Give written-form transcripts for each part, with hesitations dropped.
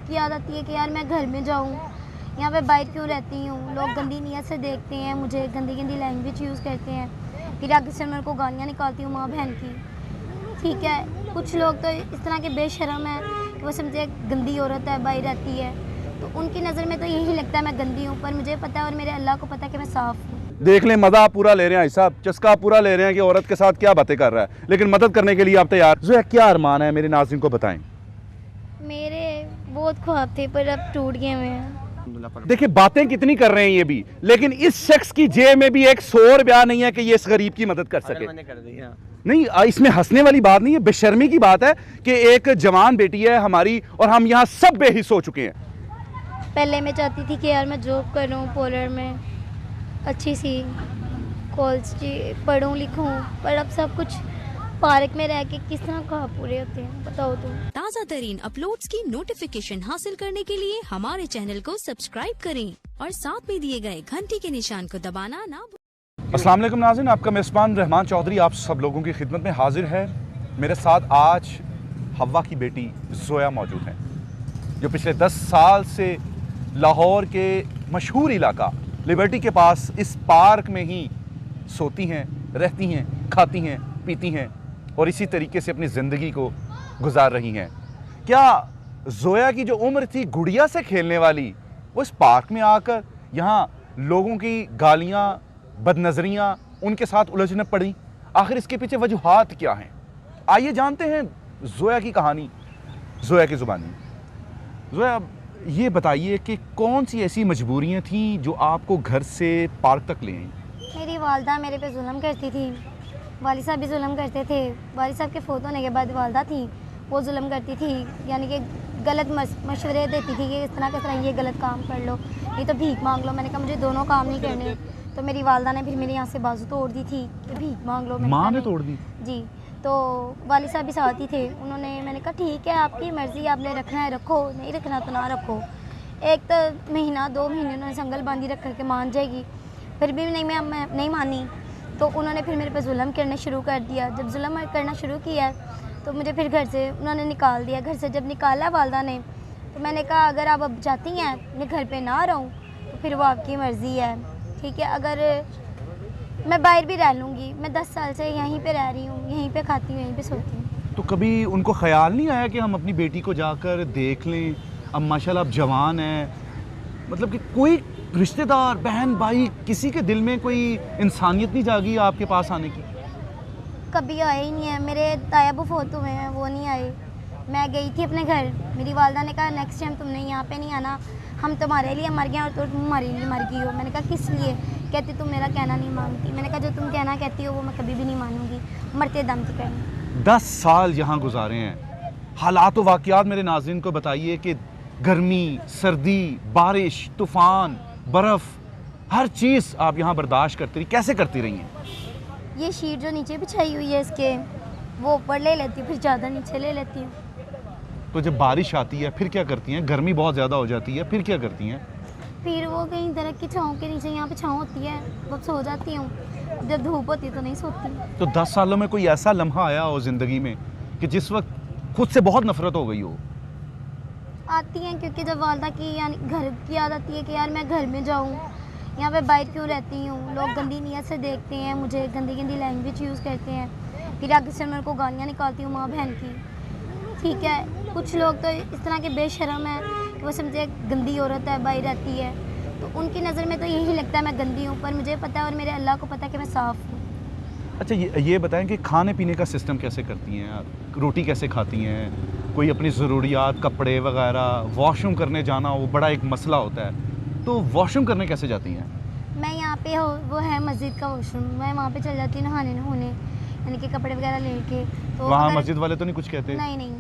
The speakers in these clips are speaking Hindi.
की याद आती है कि यार मैं घर में जाऊँ, यहाँ पे बाहर क्यों रहती हूँ। लोग गंदी नीयत से देखते हैं मुझे, गंदी गंदी लैंग्वेज यूज़ करते हैं, फिर आगे से मेरे को गालियाँ निकालती हूँ माँ बहन की। ठीक है, कुछ लोग तो इस तरह के बेशर्म हैं कि वो समझे गंदी औरत है, बाहर रहती है, तो उनकी नज़र में तो यही लगता है मैं गंदी हूँ, पर मुझे पता है और मेरे अल्लाह को पता है कि मैं साफ़ हूँ। देख लें, मज़ा आप पूरा ले रहे हैं भाई साहब, चस्का पूरा ले रहे हैं कि औरत के साथ क्या बातें कर रहा है, लेकिन मदद करने के लिए आप तैयार। ज़ोया, क्या अरमान है, मेरे नाज़रीन को बताएं। मेरे बहुत ख्वाब थे पर अब टूट गए हुए हैं। देखिए, बातें कितनी कर रहे हैं ये भी, लेकिन इस शख्स की जेब में भी एक 100 रुपया नहीं है कि ये इस गरीब की मदद कर सके। नहीं, इसमें हंसने वाली बात नहीं है, बेशर्मी की बात है कि एक जवान बेटी है हमारी और हम यहाँ सब बेहिस हो चुके हैं। पहले मैं चाहती थी कि यार मैं जॉब करूँ पोलर में, अच्छी सी कॉलेज पढ़ूँ लिखूँ, पर अब सब कुछ पार्क में रह के किस तरह ख्वाब पूरे होते हैं बताओ तुम। ताज़ा तरीन अपलोड्स की नोटिफिकेशन हासिल करने के लिए हमारे चैनल को सब्सक्राइब करें और साथ में दिए गए घंटी के निशान को दबाना ना भूलें। अस्सलाम वालेकुम नाज़रीन, आपका मेज़बान रहमान चौधरी आप सब लोगों की खिदमत में हाजिर है। मेरे साथ आज हवा की बेटी ज़ोया मौजूद हैं, जो पिछले 10 साल से लाहौर के मशहूर इलाका लिबर्टी के पास इस पार्क में ही सोती हैं, रहती हैं, खाती हैं, पीती हैं और इसी तरीके से अपनी ज़िंदगी को गुजार रही हैं। क्या ज़ोया की जो उम्र थी गुड़िया से खेलने वाली, वो इस पार्क में आकर यहाँ लोगों की गालियाँ, बदनज़रियाँ उनके साथ उलझने पड़ी? आखिर इसके पीछे वजूहात क्या हैं? आइए जानते हैं ज़ोया की कहानी, ज़ोया की ज़ुबानी। ज़ोया, ये बताइए कि कौन सी ऐसी मजबूरियाँ थीं जो आपको घर से पार्क तक ले आईं? मेरी वालदा मेरे पे जुल्म करती थी, वालिद साहब भी जुल्म करते थे। वालिद साहब के फ़ौत होने के बाद वालदा थी, वो जुल्म करती थी, यानी कि गलत मशवरे देती थी कि इस तरह ये गलत काम कर लो, ये तो भीख मांग लो। मैंने कहा मुझे दोनों काम नहीं करने, तो मेरी वालदा ने फिर मेरे यहाँ से बाजू तोड़ दी थी कि भीख मांग लो। माँ ने तोड़ दी? जी, तो वालिद साहब भी साथ ही थे, उन्होंने, मैंने कहा ठीक है आपकी मर्ज़ी, आपने रखना है रखो, नहीं रखना तो ना रखो। एक तो महीना 2 महीने उन्होंने संगल बांधी रख करके मान जाएगी, फिर भी नहीं, मैं नहीं मानी, तो उन्होंने फिर मेरे पे जुल्म करना शुरू कर दिया। जब जुल्म करना शुरू किया तो मुझे फिर घर से उन्होंने निकाल दिया। घर से जब निकाला वालदा ने, तो मैंने कहा अगर आप अब चाहती हैं मैं घर पे ना रहूं तो फिर वो आपकी मर्ज़ी है, ठीक है। अगर मैं बाहर भी रह लूँगी, मैं 10 साल से यहीं पे रह रही हूँ, यहीं पे खाती हूँ, यहीं पे सोती हूँ। तो कभी उनको ख्याल नहीं आया कि हम अपनी बेटी को जाकर देख लें? अब माशाल्लाह आप जवान हैं, मतलब कि कोई रिश्तेदार, बहन भाई, किसी के दिल में कोई इंसानियत नहीं जागी आपके पास आने की? कभी आए ही नहीं है। मेरे ताया अबू फौत हुए हैं, वो नहीं आए। मैं गई थी अपने घर, मेरी वालदा ने कहा नेक्स्ट टाइम तुमने यहाँ पे नहीं आना, हम तुम्हारे लिए मर गए और तुम हमारे लिए मर गई हो। मैंने कहा किस लिए? कहती तुम मेरा कहना नहीं मानती। मैंने कहा जो तुम कहना कहती हो वो मैं कभी भी नहीं मानूंगी, मरते दम की कहना। 10 साल यहाँ गुजारे हैं, हालात व वाक़यात मेरे नाज़रीन को बताइए कि गर्मी, सर्दी, बारिश, तूफ़ान, बर्फ़, हर चीज़ आप यहाँ बर्दाश्त करती रही, कैसे करती रही हैं? ये शीट जो नीचे बिछाई हुई है इसके, वो ऊपर ले लेती हूँ, फिर ज़्यादा नीचे ले लेती हूँ। तो जब बारिश आती है फिर क्या करती हैं? गर्मी बहुत ज़्यादा हो जाती है, फिर क्या करती हैं? फिर वो कहीं दरख्त की छाँव के नीचे, यहाँ पे छाँव होती है, वो सो जाती हूँ। जब धूप होती है तो नहीं सोती। तो 10 सालों में कोई ऐसा लम्हा आया हो ज़िंदगी में कि जिस वक्त खुद से बहुत नफ़रत हो गई हो? आती हैं, क्योंकि जब वालदा की यानी घर की याद आती है कि यार मैं घर में जाऊँ, यहाँ पे बाहर क्यों रहती हूँ। लोग गंदी नीयत से देखते हैं मुझे, गंदी गंदी लैंग्वेज यूज़ करते हैं, फिर आगे से मेरे को गालियाँ निकालती हूँ माँ बहन की। ठीक है, कुछ लोग तो इस तरह के बेशर्म हैं कि वो समझे गंदी औरत है, बाहर रहती है, तो उनकी नज़र में तो यही लगता है मैं गंदी हूँ, पर मुझे पता है और मेरे अल्लाह को पता है कि मैं साफ़ हूँ। अच्छा, ये बताएं कि खाने पीने का सिस्टम कैसे करती हैं? रोटी कैसे खाती हैं? कोई अपनी ज़रूरियात, कपड़े वगैरह, वॉशरूम करने जाना वो बड़ा एक मसला होता है, तो वॉशरूम करने कैसे जाती हैं? मैं यहाँ पे वो है मस्जिद का वॉशरूम, मैं वहाँ पे चल जाती हूँ नहाने, यानी कि कपड़े वगैरह लेके। तो वहाँ मस्जिद वाले तो नहीं कुछ कहते? नहीं,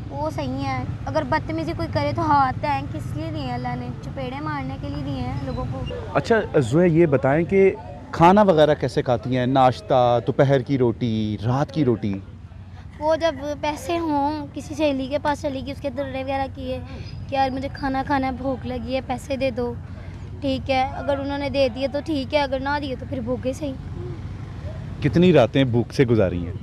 वो सही है। अगर बदतमीजी कोई करे तो हाथ हैं, किस लिए दिए अल्लाह ने? चपेड़े मारने के लिए दिए हैं लोगों को। अच्छा ज़ोया, ये बताएं कि खाना वगैरह कैसे खाती हैं? नाश्ता, दोपहर की रोटी, रात की रोटी? वो जब पैसे हों, किसी सहेली के पास चली गई, उसके दर्रे वगैरह किए कि यार मुझे खाना खाना है, भूख लगी है, पैसे दे दो, ठीक है। अगर उन्होंने दे दिए तो ठीक है, अगर ना दिए तो फिर भूखे सही। कितनी रातें भूख से गुजारी हैं?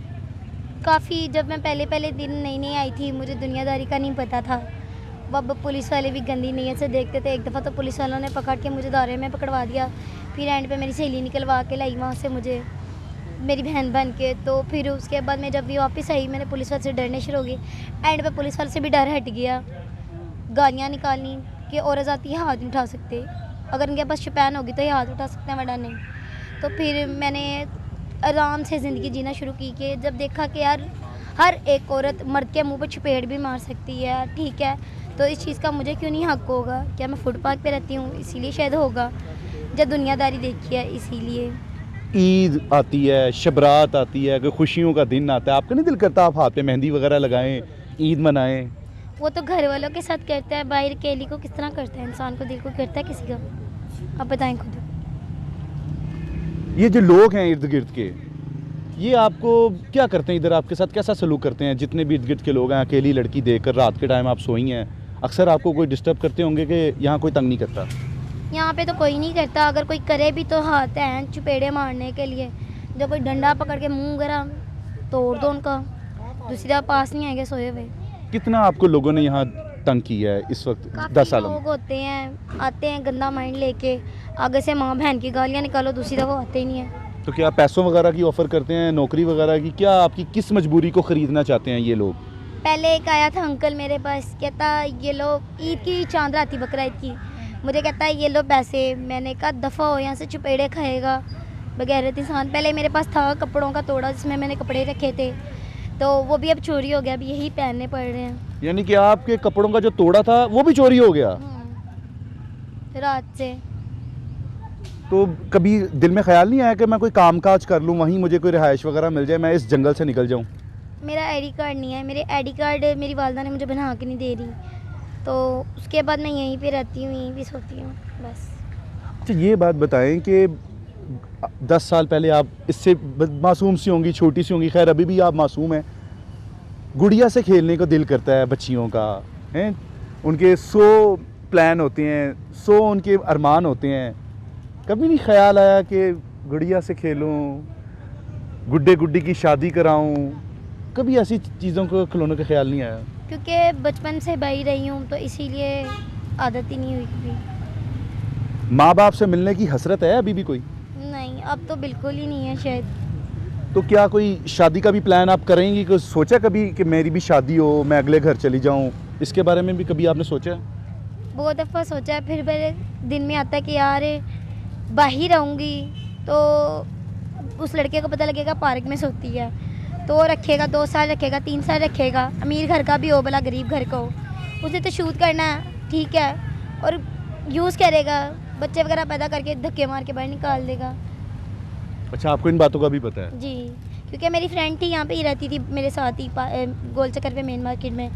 काफ़ी। जब मैं पहले दिन नई आई थी, मुझे दुनियादारी का नहीं पता था, अब पुलिस वाले भी गंदी नीयत से देखते थे। एक दफ़ा तो पुलिस वालों ने पकड़ के मुझे दायरे में पकड़वा दिया, फिर एंड पे मेरी सहेली निकलवा के लाई वहाँ से मुझे, मेरी बहन बन के। तो फिर उसके बाद मैं जब भी वापस आई मैंने पुलिस वाले से डरने शुरू हो गई। एंड पे पुलिस वाले से भी डर हट गया, गालियाँ निकालनी कि औरत आती है हाथ नहीं उठा सकते, अगर इनके पास शपैन होगी तो ये हाथ उठा सकते हैं वरना नहीं। तो फिर मैंने आराम से ज़िंदगी जीना शुरू की कि जब देखा कि यार हर एक औरत मर्द के मुंह पर चपेट भी मार सकती है, ठीक है, तो इस चीज़ का मुझे क्यों नहीं हक होगा? क्या मैं फुटपाथ पे रहती हूँ इसीलिए शायद होगा, जब दुनियादारी देखी है इसीलिए। ईद आती है, शबरात आती है, कोई खुशियों का दिन आता है, आपका नहीं दिल करता आप हाथ पे मेहंदी वगैरह लगाएं, ईद मनाएं? वो तो घर वालों के साथ करता है, बाहर अकेली को किस तरह करता है? इंसान को दिल को करता है किसी का? आप बताएं खुद। ये जो लोग हैं इर्द गिर्द के, ये आपको क्या करते हैं इधर, आपके साथ कैसा सलूक करते हैं? जितने भी इर्द गिर्द के लोग हैं, अकेली लड़की देखकर रात के टाइम आप सोई हैं, अक्सर आपको कोई डिस्टर्ब करते होंगे कि यहाँ कोई तंग नहीं करता? यहाँ पे तो कोई नहीं करता, अगर कोई करे भी तो हाथ हैं चुपेड़े मारने के लिए। जब कोई डंडा पकड़ के मुंह गरा तोड़ दो उनका, दूसरी तरफ पास नहीं आएंगे सोए हुए। कितना आपको लोगों ने यहाँ तंग किया है इस वक्त? 10 सालों में लोग होते हैं, आते हैं गंदा माइंड लेके, आगे से माँ बहन की गालियाँ निकालो, दूसरी तरफ वो आते ही नहीं है। तो क्या पैसों वगैरह की ऑफ़र करते हैं, नौकरी वगैरह की? क्या आपकी किस मजबूरी को ख़रीदना चाहते हैं ये लोग? पहले एक आया था अंकल मेरे पास, कहता ये लो, ईद की चांद रात थी, बकरा ईद की, मुझे कहता है ये लो पैसे। मैंने कहा दफ़ा हो यहाँ से, चुपेड़े खाएगा बगैरत इंसान। पहले मेरे पास था कपड़ों का तोड़ा जिसमें मैंने कपड़े रखे थे, तो वो भी अब चोरी हो गया, अब यही पहनने पड़ रहे हैं। यानी कि आपके कपड़ों का जो तोड़ा था वो भी चोरी हो गया रात से। तो कभी दिल में ख्याल नहीं आया कि मैं कोई कामकाज कर लूँ, वहीं मुझे कोई रिहाइश वगैरह मिल जाए, मैं इस जंगल से निकल जाऊँ? मेरा आईडी कार्ड नहीं है, मेरे आईडी कार्ड मेरी वालदा ने मुझे बना के नहीं दे रही, तो उसके बाद मैं यहीं पे रहती हूँ, यहीं पे सोती हूँ बस। अच्छा ये बात बताएं कि 10 साल पहले आप इससे मासूम सी होंगी, छोटी सी होंगी, खैर अभी भी आप मासूम हैं, गुड़िया से खेलने को दिल करता है बच्चियों का, हैं? उनके 100 प्लान होते हैं, 100 उनके अरमान होते हैं। कभी नहीं ख्याल आया कि गुड़िया से खेलूं, गुड्डे गुड्डी की शादी कराऊं? कभी ऐसी चीज़ों को खिलौनों का ख्याल नहीं आया? क्योंकि बचपन से बाई रही हूँ तो इसीलिए आदत ही नहीं हुई कभी। माँ बाप से मिलने की हसरत है अभी भी कोई? नहीं, अब तो बिल्कुल ही नहीं है शायद। तो क्या कोई शादी का भी प्लान आप करेंगी? कोई सोचा कभी कि मेरी भी शादी हो, मैं अगले घर चली जाऊं? इसके बारे में भी कभी आपने सोचा? बहुत दफ़ा सोचा है, फिर मेरे दिन में आता है कि यार बाहर रहूँगी तो उस लड़के को पता लगेगा पार्क में सोती है, तो रखेगा 2 साल रखेगा, 3 साल रखेगा, अमीर घर का भी हो भला गरीब घर का हो, उसे तो शूट करना है, ठीक है, और यूज़ करेगा, बच्चे वगैरह पैदा करके धक्के मार के बाहर निकाल देगा। अच्छा, आपको इन बातों का भी पता है? जी, क्योंकि मेरी फ्रेंड थी यहाँ पे ही रहती थी मेरे साथ ही गोल चक्कर पे मेन मार्केट में,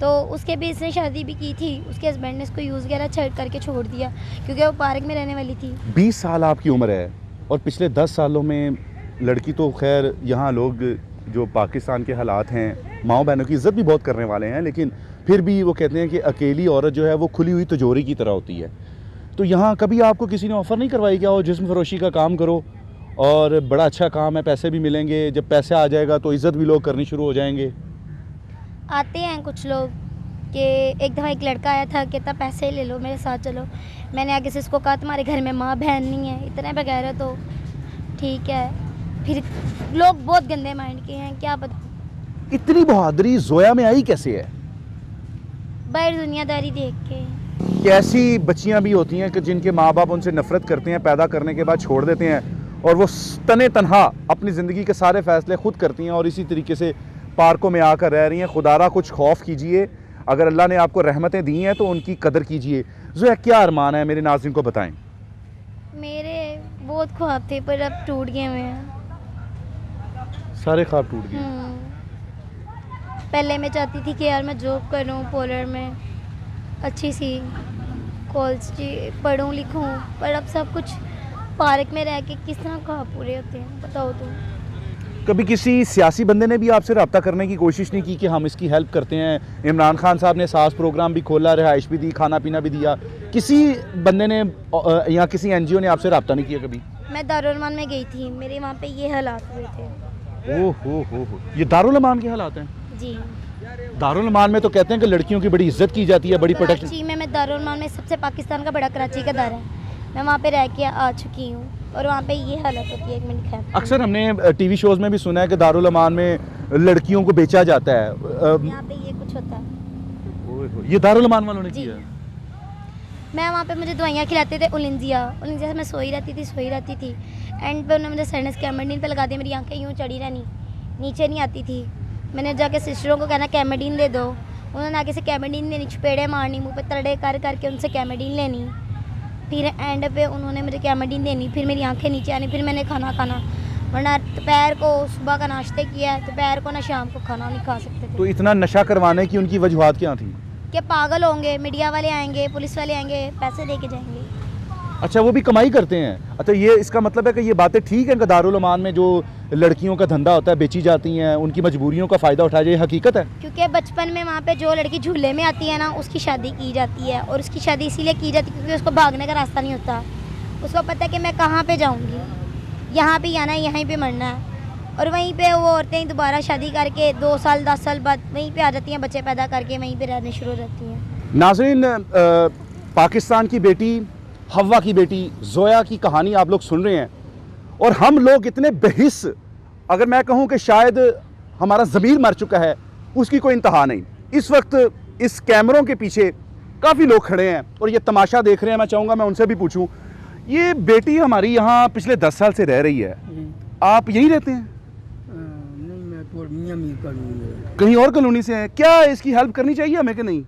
तो उसके भी इसने शादी भी की थी, उसके हस्बैंड ने इसको यूज़ वगैरह करके छोड़ दिया क्योंकि वो पार्क में रहने वाली थी। 20 साल आपकी उम्र है और पिछले 10 सालों में लड़की तो खैर, यहाँ लोग जो पाकिस्तान के हालात हैं, माओ बहनों की इज़्ज़त भी बहुत करने वाले हैं, लेकिन फिर भी वो कहते हैं कि अकेली औरत जो है वो खुली हुई तिजोरी की तरह होती है। तो यहाँ कभी आपको किसी ने ऑफ़र नहीं करवाई क्या वो जिस्म फरोशी का काम करो और बड़ा अच्छा काम है, पैसे भी मिलेंगे, जब पैसे आ जाएगा तो इज़्ज़त भी लोग करनी शुरू हो जाएंगे? आते हैं कुछ लोग कि एक दफ़ा एक लड़का आया था, कहता पैसे ले लो मेरे साथ चलो। मैंने आगे से इसको कहा तुम्हारे घर में माँ बहन नहीं है, इतने बगैर तो ठीक है। फिर लोग बहुत गंदे माइंड के हैं, क्या पता। इतनी बहादुरी जोया में आई कैसे है? बाहर दुनियादारी देख के। कैसी बच्चियां भी होती हैं कि जिनके माँ बाप उनसे नफरत करते हैं, पैदा करने के बाद छोड़ देते हैं और वो तने तनहा अपनी ज़िंदगी के सारे फ़ैसले खुद करती हैं और इसी तरीके से पार्कों में आकर रह रही हैं। खुदारा कुछ खौफ कीजिए, अगर अल्लाह ने आपको रहमतें दी हैं तो उनकी कदर कीजिए। जोया क्या अरमान है, मेरे नाज़रीन को बताएं। मेरे बहुत ख्वाब थे पर अब टूट गए हुए हैं। सारे ख्वाब टूट गए? पहले मैं चाहती थी कि यार मैं जॉब करूं पोलर में, अच्छी सी कॉलेज पढ़ूं लिखूं, पर अब सब कुछ पार्क में रह के किस तरह ख्वाब पूरे होते हैं बताओ तो। कभी किसी सियासी बंदे ने भी आपसे रब्ता करने की कोशिश नहीं की कि हम इसकी हेल्प करते हैं? इमरान खान साहब ने सास प्रोग्राम भी खोला, रिहाइश भी दी, खाना पीना भी दिया, किसी बंदे ने या किसी NGO ने आपसे रब्ता नहीं किया कभी? मैं दारुल अमान में गई थी, मेरे वहाँ पे ये हालात हुए थे। ओह हो, ये दारुल अमान के हालात हैं? जी। दारुल अमान में तो कहते हैं कि लड़कियों की बड़ी इज्जत की जाती है, बड़ी प्रोटेक्शन। कराची में मैं दारुल अमान में सबसे पाकिस्तान का बड़ा कराची का दायरा है, मैं वहाँ पे रह के आ चुकी हूँ और वहाँ पे ये हालत होती है। एक मिनट खैर, अक्सर हमने टीवी शोज में भी सुना है कि दारुल अमान में लड़कियों को बेचा जाता है। यहाँ पे ये कुछ होता है। ये दारुल अमान वालों ने जी। किया? मैं वहाँ पे मुझे दवाइयाँ खिलाते थे ओलिंजिया से मैं सोई रहती थी। एंड पे उन्होंने मुझे सरनेस कैमेडीन पे लगा दिया, मेरी आंखें यूँ चढ़ी रहनी, नीचे नहीं आती थी। मैंने जाके सिस्टरों को कहना कैमेडीन दे दो, उन्होंने आगे से कैमेडीन लेनी, चपेड़े मारनी, मुँह पे तड़े कर करके उनसे कैमेडीन लेनी, फिर एंड पे उन्होंने मुझे कैमेडीन देनी, फिर मेरी आंखें नीचे आनी, फिर मैंने खाना खाना। वरना दोपहर को सुबह का नाश्ते किया, दोपहर को ना शाम को खाना नहीं खा सकते थे। तो इतना नशा करवाने की उनकी वजूहत क्या थी? कि पागल होंगे, मीडिया वाले आएंगे, पुलिस वाले आएंगे, पैसे लेके जाएंगे। अच्छा, वो भी कमाई करते हैं। अच्छा, ये इसका मतलब है कि ये बातें ठीक है कि दारुल अमान में जो लड़कियों का धंधा होता है, बेची जाती हैं, उनकी मजबूरियों का फ़ायदा उठाया जाए, हकीकत है? क्योंकि बचपन में वहाँ पे जो लड़की झूले में आती है ना, उसकी शादी की जाती है, और उसकी शादी इसीलिए की जाती है क्योंकि उसको भागने का रास्ता नहीं होता। उसको पता है कि मैं कहाँ पे जाऊँगी, यहाँ पे आना है, यहीं पे मरना है। और वहीं पे वो औरतें दोबारा शादी करके 2 साल 10 साल बाद वहीं पे आ जाती हैं, बच्चे पैदा करके वहीं पे रहने शुरू हो जाती हैं। नाज़रीन, पाकिस्तान की बेटी हव्वा की बेटी जोया की कहानी आप लोग सुन रहे हैं, और हम लोग इतने बेहिस, अगर मैं कहूँ कि शायद हमारा ज़मीर मर चुका है, उसकी कोई इंतहा नहीं। इस वक्त इस कैमरों के पीछे काफ़ी लोग खड़े हैं और ये तमाशा देख रहे हैं। मैं चाहूँगा मैं उनसे भी पूछूँ, ये बेटी हमारी यहाँ पिछले 10 साल से रह रही है, आप यहीं रहते हैं? नहीं, मैं तो मियां मीर कॉलोनी में। कहीं और कॉलोनी से हैं? क्या इसकी हेल्प करनी चाहिए हमें कि नहीं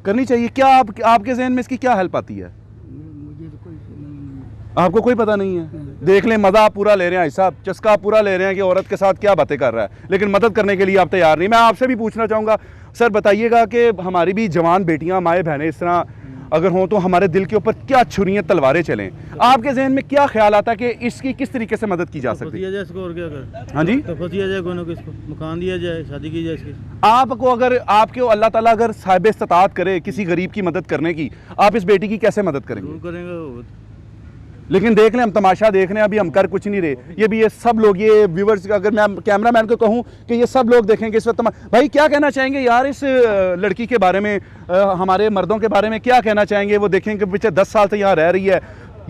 करनी चाहिए? क्या आपके जहन में इसकी क्या हेल्प आती है? मुझे तो कोई नहीं। आपको कोई पता नहीं है? देख लें, मज़ा आप पूरा ले रहे हैं भाई साहब, चस्का आप पूरा ले रहे हैं कि औरत के साथ क्या बातें कर रहा है, लेकिन मदद करने के लिए आप तैयार नहीं। मैं आपसे भी पूछना चाहूँगा सर, बताइएगा कि हमारी भी जवान बेटियाँ, माएँ बहनें इस तरह अगर हों तो हमारे दिल के ऊपर क्या छुरियाँ तलवारें चलें, आपके जहन में क्या ख्याल आता है कि इसकी किस तरीके से मदद की जा सकती है? जाए इसको, और क्या कर? हाँ जी, तो फंसिया जाए, कोनो किसको मकान दिया जाए, शादी की जाए इसकी। आपको अगर आपके अल्लाह ताला अगर साहिब इस्तात करे किसी गरीब की मदद करने की, आप इस बेटी की कैसे मदद करेंगे? जरूर करेंगे वो। लेकिन देख लें, हम तमाशा देख रहे हैं, अभी हम कर कुछ नहीं रहे। ये भी ये सब लोग, ये व्यूवर्स, अगर मैं कैमरामैन को कहूँ कि ये सब लोग देखेंगे इस वक्त, भाई क्या कहना चाहेंगे यार इस लड़की के बारे में, हमारे मर्दों के बारे में क्या कहना चाहेंगे? वो देखेंगे पिछले 10 साल से यहाँ रह रही है,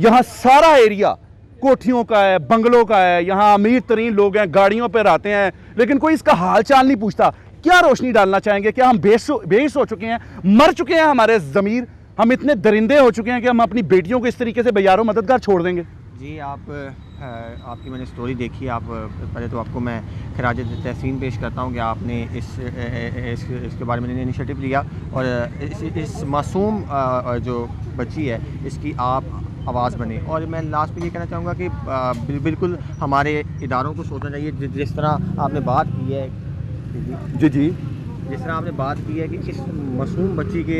यहाँ सारा एरिया कोठियों का है, बंगलों का है, यहाँ अमीर तरीन लोग हैं, गाड़ियों पर आते हैं, लेकिन कोई इसका हाल चाल नहीं पूछता। क्या रोशनी डालना चाहेंगे? क्या हम बेहिस हो चुके हैं, मर चुके हैं हमारे ज़मीर, हम इतने दरिंदे हो चुके हैं कि हम अपनी बेटियों को इस तरीके से बेयारो मददगार छोड़ देंगे? जी, आपकी मैंने स्टोरी देखी। आप पहले तो आपको मैं खराज तहसीन पेश करता हूँ कि आपने इसके बारे में इनिशिएटिव लिया और इस मासूम जो बच्ची है इसकी आप आवाज़ बने। और मैं लास्ट पे ये कहना चाहूँगा कि बिल्कुल हमारे इदारों को सोचना चाहिए, जिस तरह आपने बात की है जी, जिस तरह आपने बात की है कि इस मासूम बच्ची के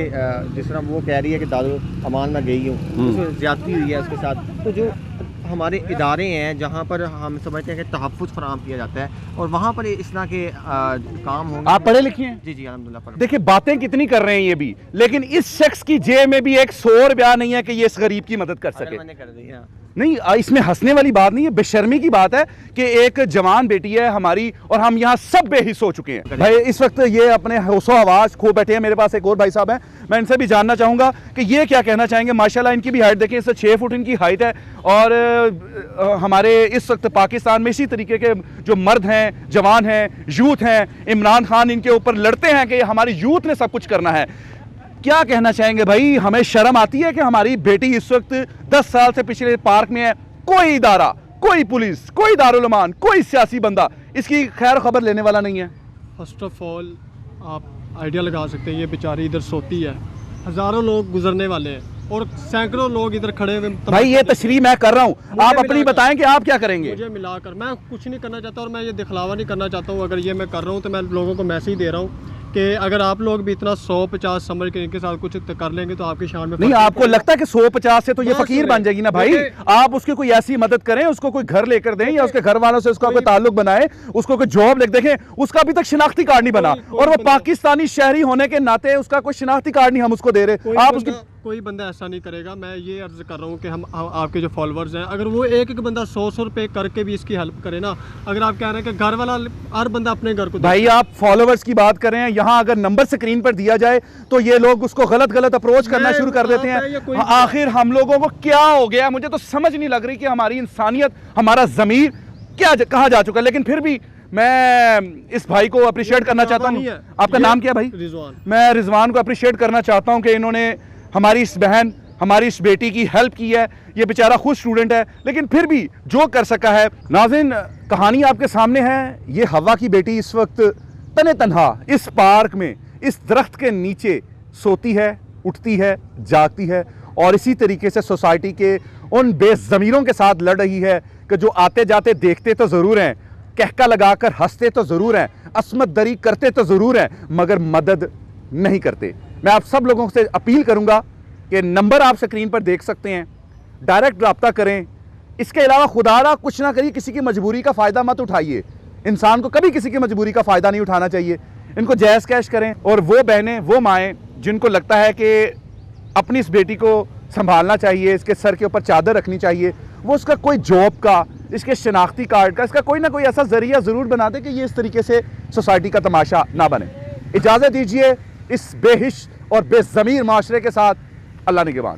जिस तरह वो कह रही है कि दारुल अमान में गई हूँ, उसमें ज़्यादती हुई है उसके साथ, तो जो हमारे इदारे हैं जहाँ पर हम समझते हैं कि तहफ़्फ़ुज़ फराहम किया जाता है और वहाँ पर इस तरह के काम होंगे। आप पढ़े लिखे हैं? जी जी, अल्हम्दुलिल्लाह पढ़े। देखिए बातें कितनी कर रहे हैं ये भी, लेकिन इस शख्स की जेब में भी 100 रुपया नहीं है कि ये इस गरीब की मदद कर सके। मैंने कर दी। हाँ, नहीं, इसमें हंसने वाली बात नहीं है, बेशर्मी की बात है कि एक जवान बेटी है हमारी और हम यहाँ सब बेहिस हो चुके हैं। भाई इस वक्त ये अपने होशो आवाज़ खो बैठे हैं। मेरे पास एक और भाई साहब हैं, मैं इनसे भी जानना चाहूँगा कि ये क्या कहना चाहेंगे। माशाल्लाह इनकी भी हाइट देखें, इससे 6 फुट इनकी हाइट है। और हमारे इस वक्त पाकिस्तान में इसी तरीके के जो मर्द हैं, जवान हैं, यूथ हैं, इमरान खान इनके ऊपर लड़ते हैं कि हमारी यूथ ने सब कुछ करना है। क्या कहना चाहेंगे भाई? हमें शर्म आती है कि हमारी बेटी इस वक्त 10 साल से पिछले पार्क में है, कोई इदारा, कोई पुलिस, कोई दारुल अमान, कोई सियासी बंदा इसकी खैर खबर लेने वाला नहीं है। फर्स्ट ऑफ ऑल आप आइडिया लगा सकते हैं, ये बेचारी इधर सोती है, हज़ारों लोग गुजरने वाले हैं और सैकड़ों लोग इधर खड़े हुए। भाई ये तशरीह मैं कर रहा हूँ, आप अपनी बताएं कि आप क्या करेंगे। मुझे मिलाकर मैं कुछ नहीं करना चाहता और मैं ये दिखलावा नहीं करना चाहता हूँ। अगर ये मैं कर रहा हूँ तो मैं लोगों को मैसेज दे रहा हूँ कि अगर आप लोग भी इतना 100-50 समझ के इनके साथ कुछ कर लेंगे तो आपकी शान में नहीं। आपको लगता है कि 100-50 से तो ये फकीर बन जाएगी ना भाई? आप उसकी कोई ऐसी मदद करें, उसको कोई घर लेकर दें या उसके घर वालों से उसका कोई ताल्लुक बनाए, उसको कोई जॉब लिख देखें। उसका अभी तक शिनाख्ती कार्ड नहीं बना और वो पाकिस्तानी शहरी होने के नाते उसका कोई शिनाख्ती कार्ड नहीं हम उसको दे रहे। आप उसकी कोई बंदा ऐसा नहीं करेगा। मैं ये अर्ज़ कर रहा हूँ कि हम आपके जो फॉलोअर्स हैं, अगर वो एक एक बंदा 100 रुपये करके भी इसकी हेल्प करे ना, अगर आप कह रहे हैं कि घर वाला हर बंदा अपने घर को भाई आप फॉलोअर्स की बात कर रहे हैं, यहाँ अगर नंबर स्क्रीन पर दिया जाए तो ये लोग उसको गलत अप्रोच करना शुरू कर देते हैं। आखिर हम लोगों को क्या हो गया, मुझे तो समझ नहीं लग रही कि हमारी इंसानियत, हमारा ज़मीर कहाँ जा चुका है। लेकिन फिर भी मैं इस भाई को अप्रिशिएट करना चाहता हूँ। आपका नाम क्या है भाई? रिजवान। मैं रिजवान को अप्रिशिएट करना चाहता हूँ कि इन्होंने हमारी इस बहन, हमारी इस बेटी की हेल्प की है। ये बेचारा खुद स्टूडेंट है, लेकिन फिर भी जो कर सका है। नाज़रीन, कहानी आपके सामने है। ये हवा की बेटी इस वक्त तने तन्हा इस पार्क में, इस दरख्त के नीचे सोती है, उठती है, जागती है, और इसी तरीके से सोसाइटी के उन बेज़मीरों के साथ लड़ रही है कि जो आते जाते देखते तो ज़रूर हैं, कहका लगाकर हंसते तो ज़रूर हैं, असमत दरी करते तो ज़रूर हैं, मगर मदद नहीं करते। मैं आप सब लोगों से अपील करूंगा कि नंबर आप स्क्रीन पर देख सकते हैं, डायरेक्ट रब्ता करें। इसके अलावा खुदारा कुछ ना करिए, किसी की मजबूरी का फ़ायदा मत उठाइए। इंसान को कभी किसी की मजबूरी का फ़ायदा नहीं उठाना चाहिए। इनको जायज़ कैश करें। और वो बहनें, वो माएँ जिनको लगता है कि अपनी इस बेटी को संभालना चाहिए, इसके सर के ऊपर चादर रखनी चाहिए, वो उसका कोई जॉब का, इसके शनाख्ती कार्ड का, इसका कोई ना कोई ऐसा ज़रिया ज़रूर बना दे कि ये इस तरीके से सोसाइटी का तमाशा ना बने। इजाज़त दीजिए इस बेहिश और बेज़मीर माशरे के साथ। अल्लाह निगहबान।